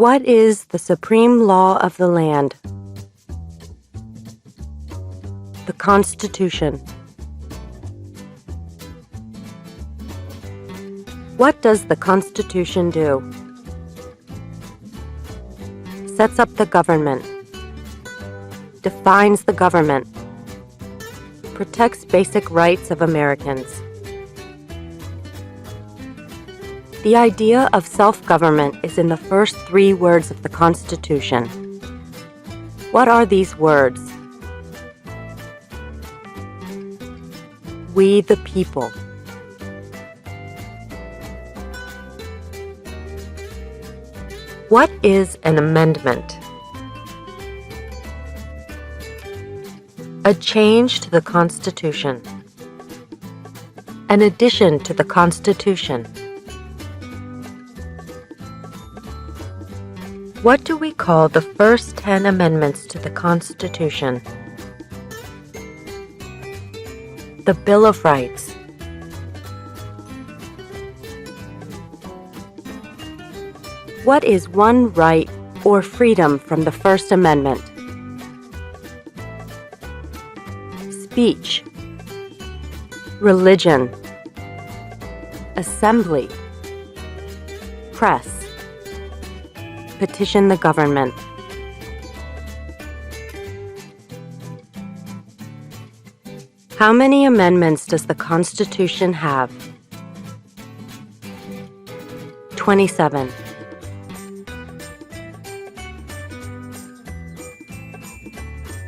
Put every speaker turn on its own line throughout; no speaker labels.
What is the supreme law of the land? The Constitution. What does the Constitution do? Sets up the government. Defines the government. Protects basic rights of Americans. The idea of self-government is in the first 3 words of the Constitution. What are these words? We the people. What is an amendment? A change to the Constitution. An addition to the Constitution. What do we call the first 10 amendments to the Constitution? The Bill of Rights. What is one right or freedom from the First Amendment? Speech. Religion. Assembly. Press. Petition the government. How many amendments does the Constitution have? 27.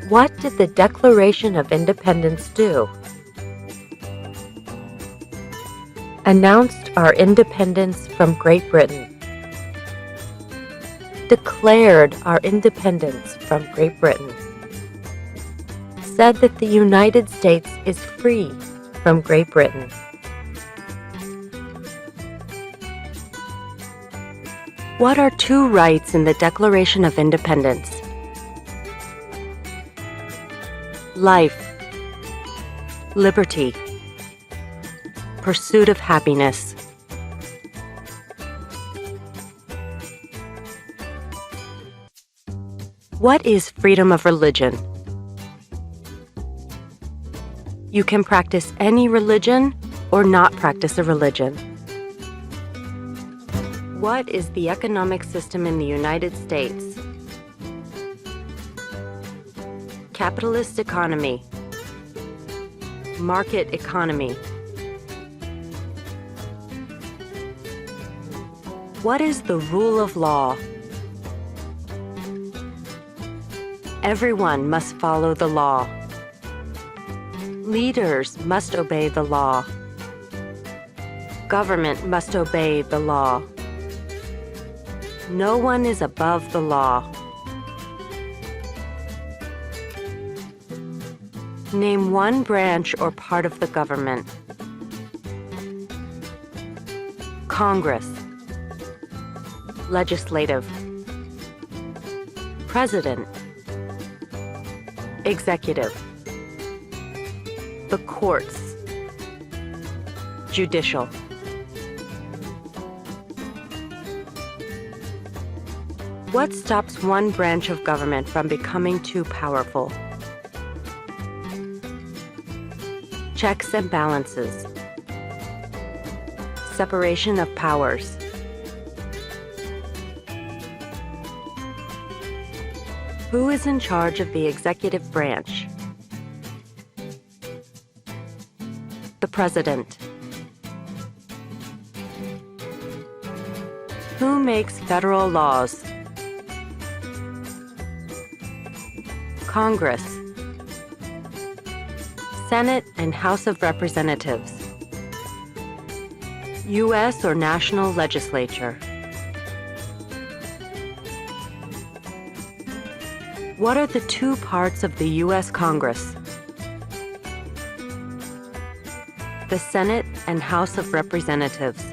What did the Declaration of Independence do? Announced our independence from Great Britain. Declared our independence from Great Britain. Said that the United States is free from Great Britain. What are 2 rights in the Declaration of Independence? Life, liberty, pursuit of happiness. What is freedom of religion? You can practice any religion or not practice a religion. What is the economic system in the United States? Capitalist economy. Market economy. What is the rule of law? Everyone must follow the law. Leaders must obey the law. Government must obey the law. No one is above the law. Name one branch or part of the government. Congress. Legislative. President. Executive. The courts. Judicial. What stops one branch of government from becoming too powerful? Checks and balances. Separation of powers. Who is in charge of the executive branch? The President. Who makes federal laws? Congress. Senate and House of Representatives. U.S. or national legislature. What are the 2 parts of the U.S. Congress? The Senate and House of Representatives.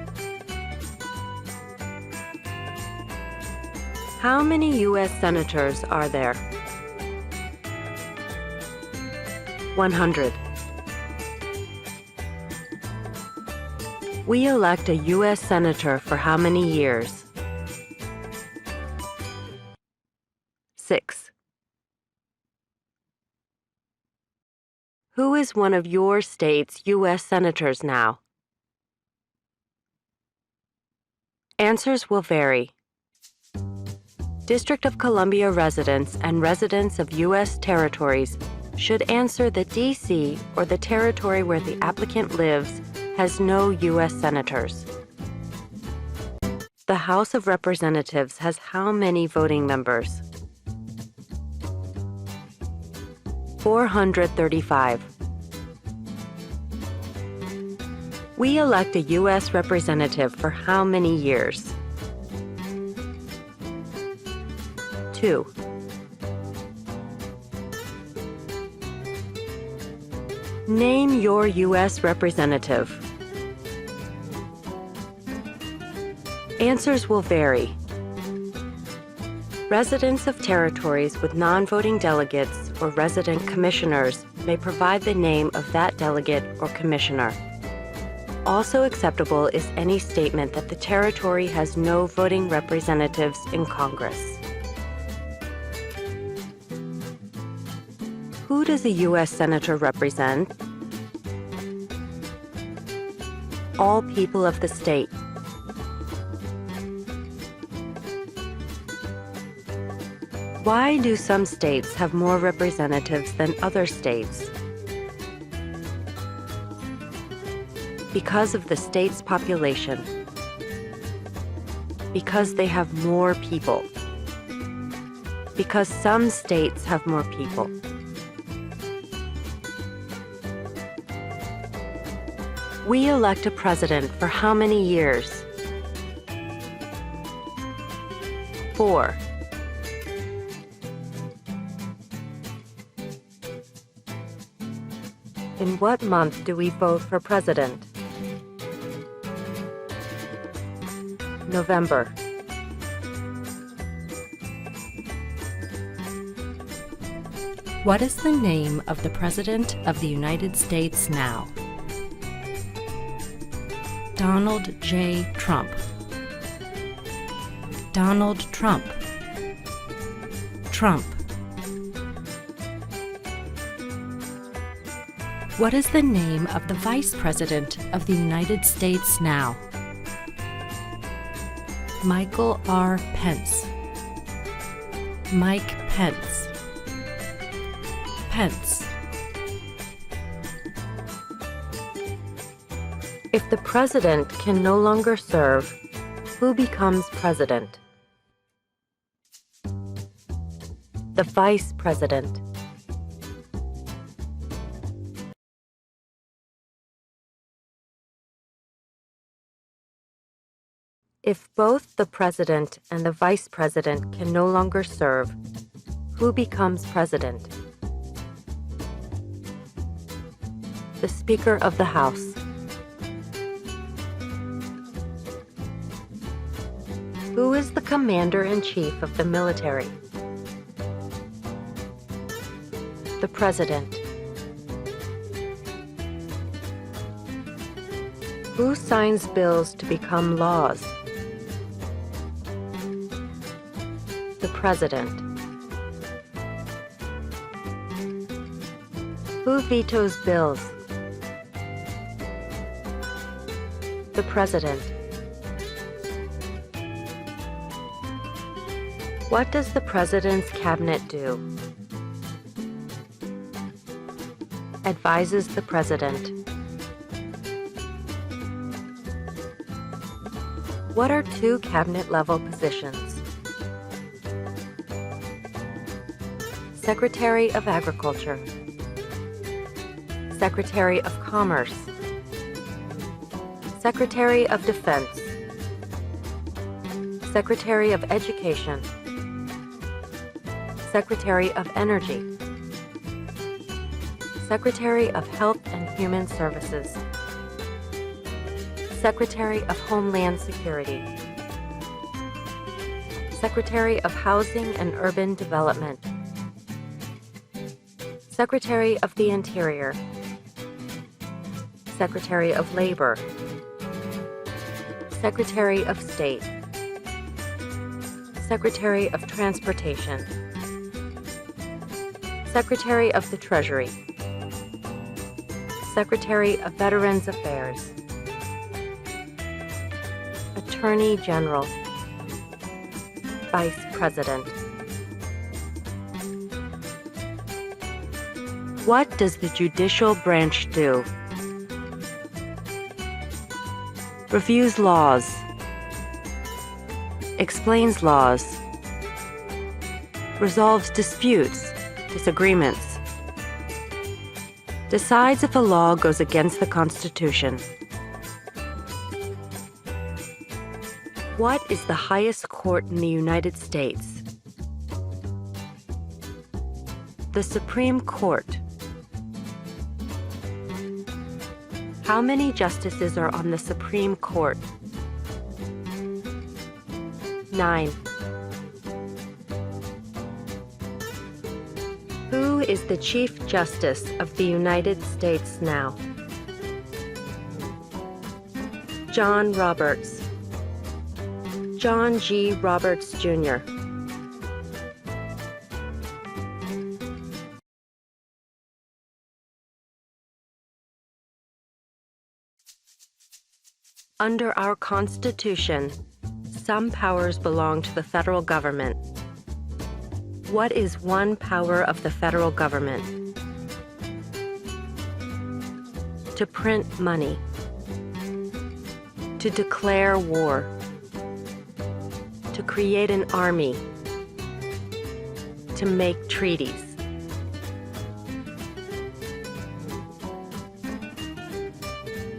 How many U.S. senators are there? 100. We elect a U.S. senator for how many years? 6. Who is one of your state's U.S. senators now? Answers will vary. District of Columbia residents and residents of U.S. territories should answer that D.C. or the territory where the applicant lives has no U.S. senators. The House of Representatives has how many voting members? 435. We elect a U.S. representative for how many years? 2. Name your U.S. representative. Answers will vary. Residents of territories with non-voting delegates or resident commissioners may provide the name of that delegate or commissioner. Also acceptable is any statement that the territory has no voting representatives in Congress. Who does a U.S. Senator represent? All people of the state. Why do some states have more representatives than other states? Because of the state's population. Because they have more people. Because some states have more people. We elect a president for how many years? 4. In what month do we vote for president? November. What is the name of the President of the United States now? Donald J. Trump. Donald Trump. Trump. What is the name of the Vice President of the United States now? Michael R. Pence. Mike Pence. Pence. If the president can no longer serve, who becomes president? The vice president. If both the president and the vice president can no longer serve, who becomes president? The Speaker of the House. Who is the Commander-in-Chief of the military? The President. Who signs bills to become laws? The President. Who vetoes bills? The President. What does the President's cabinet do? Advises the President. What are two cabinet-level positions? Secretary of Agriculture. Secretary of Commerce. Secretary of Defense. Secretary of Education. Secretary of Energy. Secretary of Health and Human Services. Secretary of Homeland Security. Secretary of Housing and Urban Development. Secretary of the Interior. Secretary of Labor. Secretary of State. Secretary of Transportation. Secretary of the Treasury, Secretary of Veterans Affairs, Attorney General, Vice President. What does the judicial branch do? Reviews laws, explains laws, resolves disputes, disagreements, decides if a law goes against the Constitution. What is the highest court in the United States? The Supreme Court. How many justices are on the Supreme Court? 9. Who is the Chief Justice of the United States now? John Roberts. John G. Roberts, Jr. Under our Constitution, some powers belong to the federal government. What is one power of the federal government? To print money. To declare war. To create an army. To make treaties.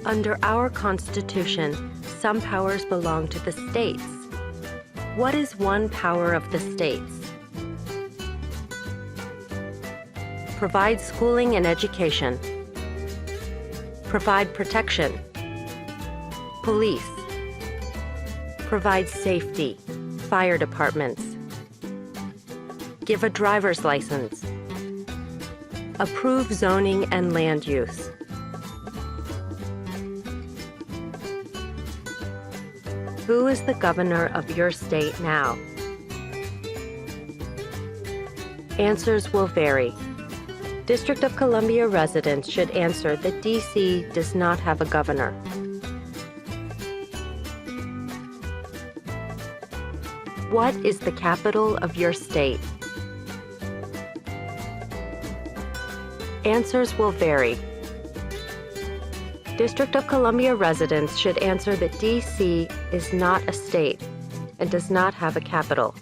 Under our Constitution, some powers belong to the states. What is one power of the states? Provide schooling and education. Provide protection. Police. Provide safety. Fire departments. Give a driver's license. Approve zoning and land use. Who is the governor of your state now? Answers will vary. District of Columbia residents should answer that D.C. does not have a governor. What is the capital of your state? Answers will vary. District of Columbia residents should answer that D.C. is not a state and does not have a capital.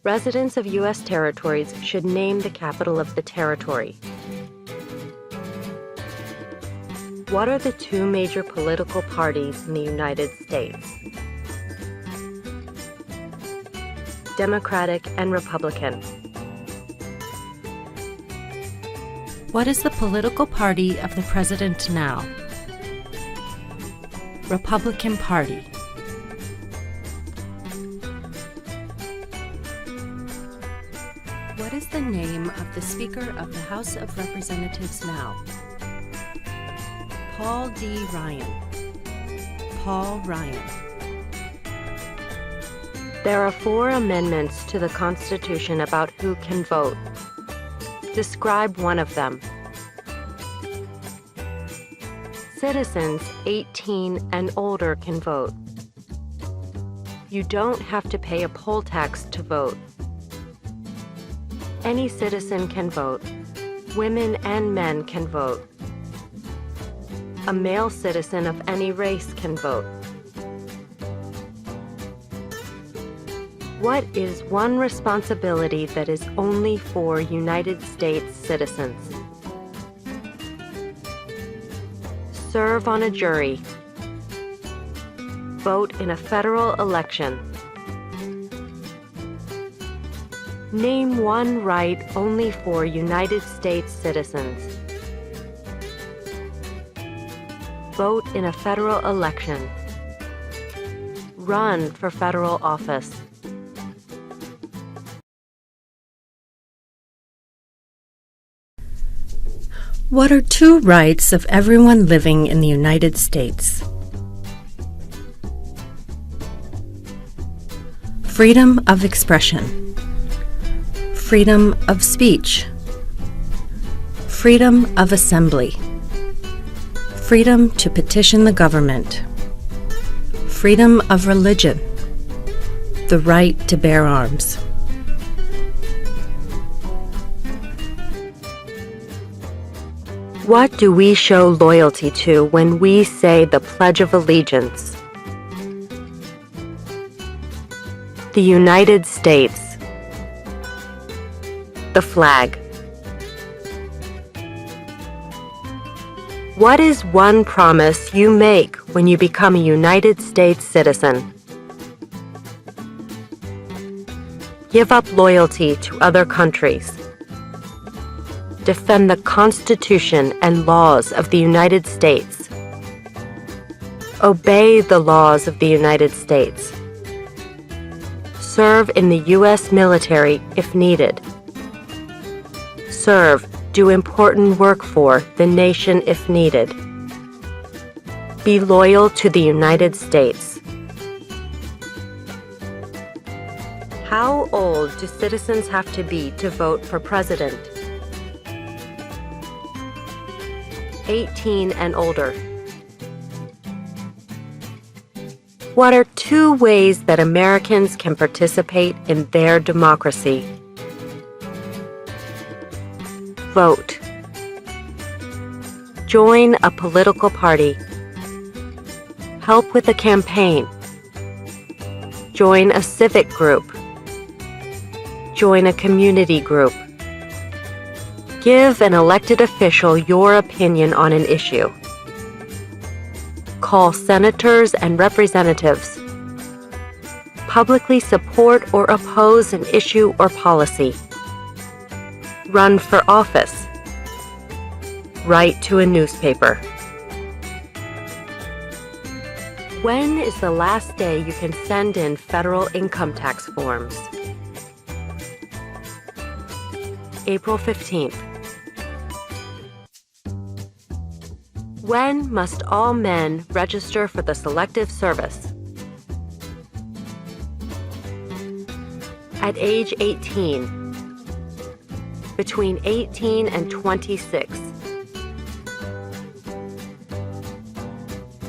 Residents of U.S. territories should name the capital of the territory. What are the two major political parties in the United States? Democratic and Republican. What is the political party of the president now? Republican Party. What is the name of the Speaker of the House of Representatives now? Paul D. Ryan. Paul Ryan. There are 4 amendments to the Constitution about who can vote. Describe one of them. Citizens 18 and older can vote. You don't have to pay a poll tax to vote. Any citizen can vote. Women and men can vote. A male citizen of any race can vote. What is one responsibility that is only for United States citizens? Serve on a jury. Vote in a federal election. Name one right only for United States citizens. Vote in a federal election. Run for federal office. What are 2 rights of everyone living in the United States? Freedom of expression. Freedom of speech.
Freedom of assembly. Freedom to petition the government. Freedom of religion. The right to bear arms.
What do we show loyalty to when we say the Pledge of Allegiance? The United States. The flag. What is one promise you make when you become a United States citizen? Give up loyalty to other countries. Defend the Constitution and laws of the United States. Obey the laws of the United States. Serve in the U.S. military if needed. Serve, do important work for the nation if needed. Be loyal to the United States. How old do citizens have to be to vote for president? 18 and older. What are 2 ways that Americans can participate in their democracy? Vote. Join a political party. Help with a campaign. Join a civic group. Join a community group. Give an elected official your opinion on an issue. Call senators and representatives. Publicly support or oppose an issue or policy. Run for office. Write to a newspaper. When is the last day you can send in federal income tax forms? April 15th. When must all men register for the Selective Service? At age 18. Between 18 and 26.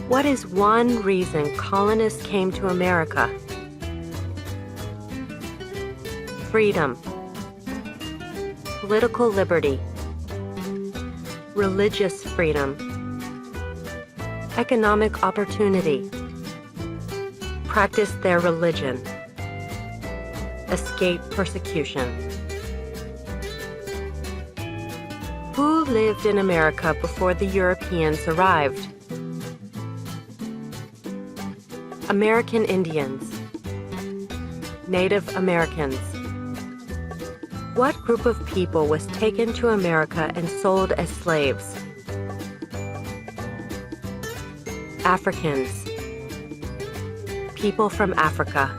What is one reason colonists came to America? Freedom. Political liberty. Religious freedom. Economic opportunity. Practice their religion. Escape persecution. Who lived in America before the Europeans arrived? American Indians. Native Americans. What group of people was taken to America and sold as slaves? Africans. People from Africa.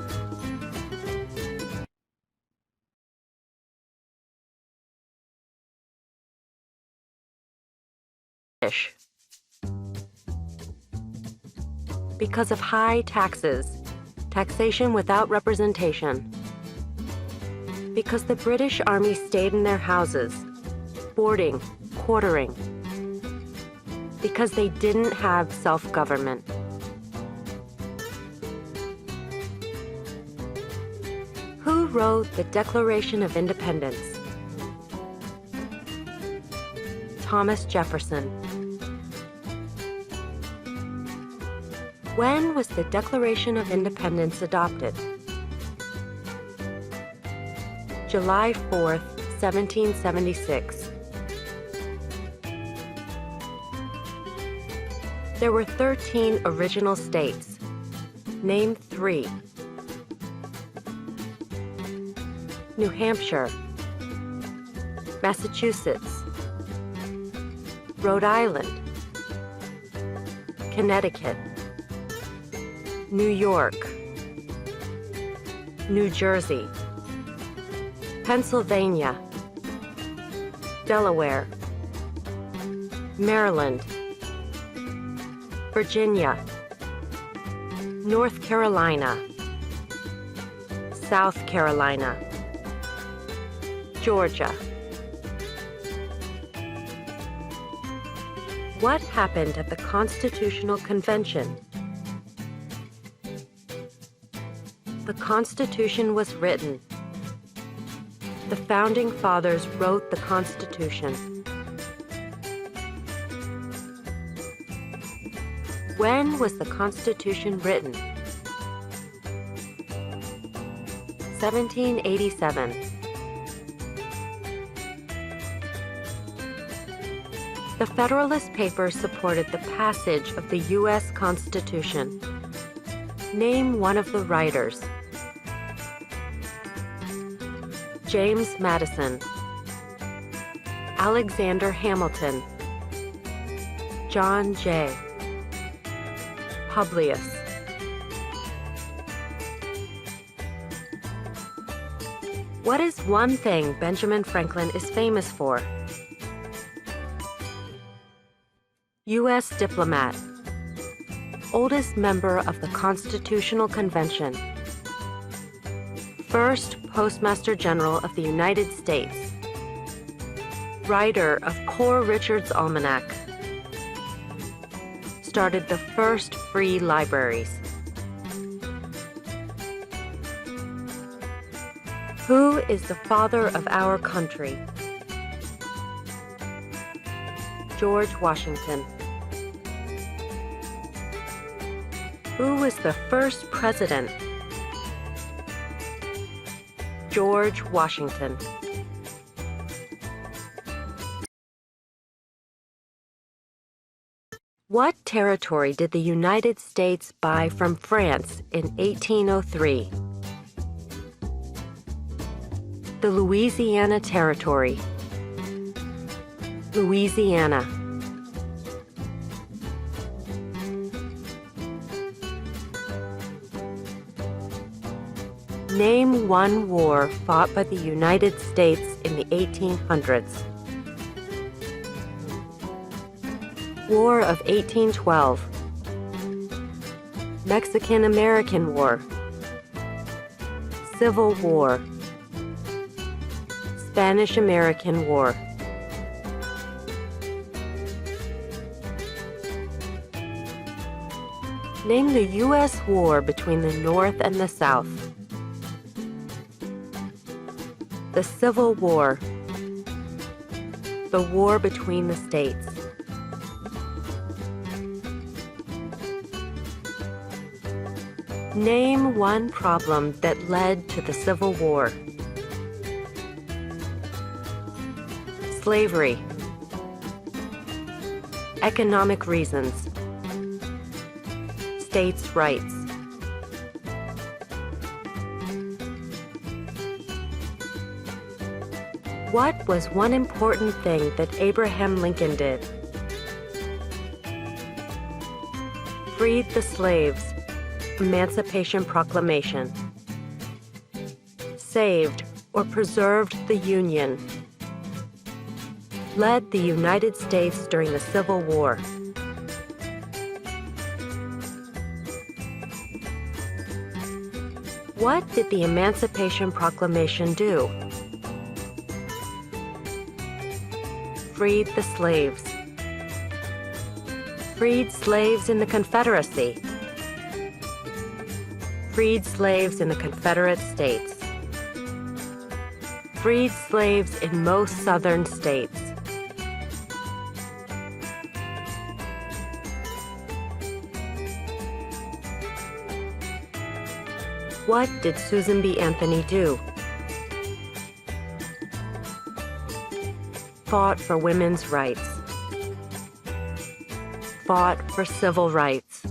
Because of high taxes, taxation without representation. Because the British Army stayed in their houses, boarding, quartering. Because they didn't have self-government. Who wrote the Declaration of Independence? Thomas Jefferson. When was the Declaration of Independence adopted? July 4th, 1776. There were 13 original states. Name 3. New Hampshire, Massachusetts, Rhode Island, Connecticut, New York, New Jersey, Pennsylvania, Delaware, Maryland, Virginia, North Carolina, South Carolina, Georgia. What happened at the Constitutional Convention? The Constitution was written. The Founding Fathers wrote the Constitution. When was the Constitution written? 1787. The Federalist Papers supported the passage of the U.S. Constitution. Name one of the writers. James Madison, Alexander Hamilton, John Jay, Publius. What is one thing Benjamin Franklin is famous for? U.S. diplomat, oldest member of the Constitutional Convention, first Postmaster General of the United States, writer of Poor Richard's Almanac, started the first free libraries. Who is the father of our country? George Washington. Who was the first president? George Washington. What territory did the United States buy from France in 1803? The Louisiana Territory. Louisiana. Name one war fought by the United States in the 1800s. War of 1812. Mexican-American War. Civil War. Spanish-American War. Name the U.S. war between the North and the South. The Civil War. The war between the states. Name one problem that led to the Civil War. Slavery. Economic reasons. States' rights. What was one important thing that Abraham Lincoln did? Freed the slaves. Emancipation Proclamation. Saved or preserved the Union. Led the United States during the Civil War. What did the Emancipation Proclamation do? Freed the slaves. Freed slaves in the Confederacy. Freed slaves in the Confederate States. Freed slaves in most southern states. What did Susan B. Anthony do? Fought for women's rights. Fought for civil rights.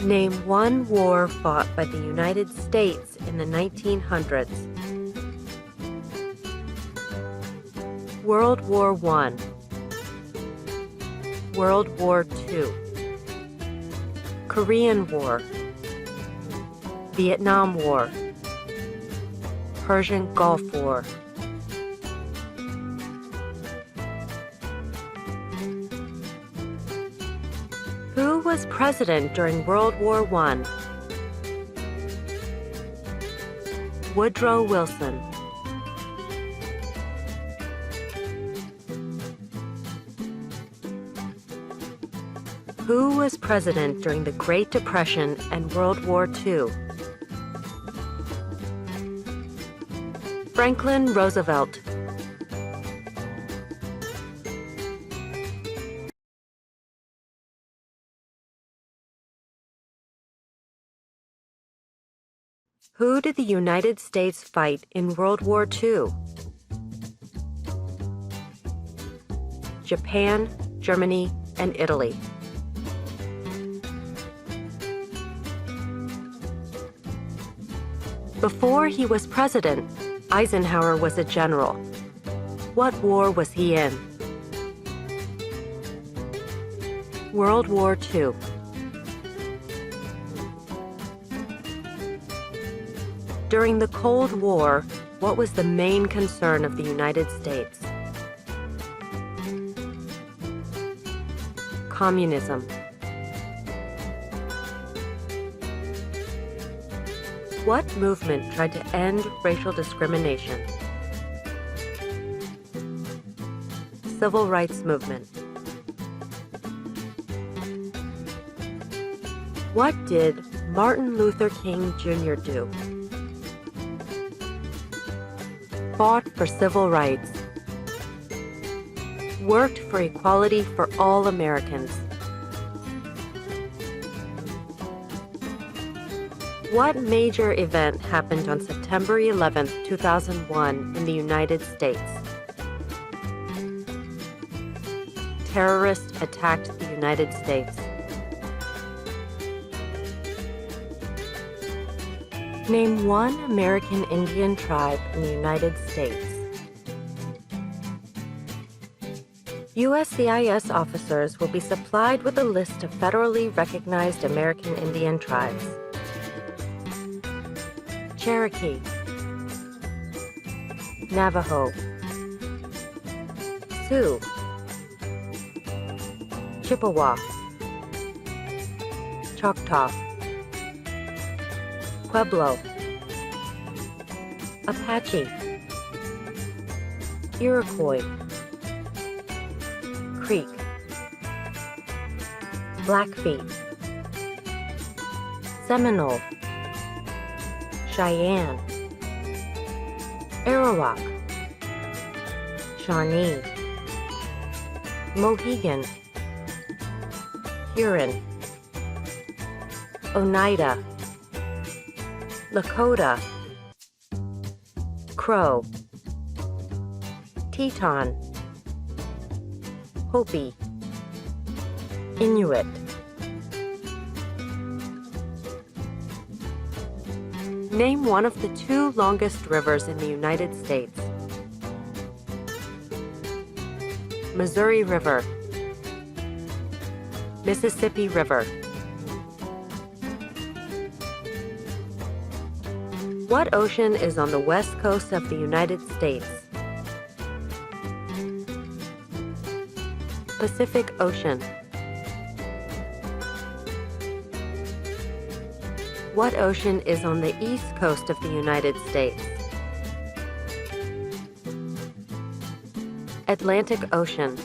Name one war fought by the United States in the 1900s. World War I. World War II. Korean War. Vietnam War. Persian Gulf War. Who was president during World War I? Woodrow Wilson. Who was president during the Great Depression and World War II? Franklin Roosevelt. Who did the United States fight in World War II? Japan, Germany, and Italy. Before he was president, Eisenhower was a general. What war was he in? World War II. During the Cold War, what was the main concern of the United States? Communism. What movement tried to end racial discrimination? Civil rights movement. What did Martin Luther King Jr. do? Fought for civil rights. Worked for equality for all Americans. What major event happened on September 11, 2001 in the United States? Terrorists attacked the United States. Name one American Indian tribe in the United States. USCIS officers will be supplied with a list of federally recognized American Indian tribes. Cherokee, Navajo, Sioux, Chippewa, Choctaw, Pueblo, Apache, Iroquois, Creek, Blackfeet, Seminole, Cheyenne, Arawak, Shawnee, Mohegan, Huron, Oneida, Lakota, Crow, Teton, Hopi, Inuit. Name one of the two longest rivers in the United States. Missouri River, Mississippi River. What ocean is on the west coast of the United States? Pacific Ocean. What ocean is on the east coast of the United States? Atlantic Ocean.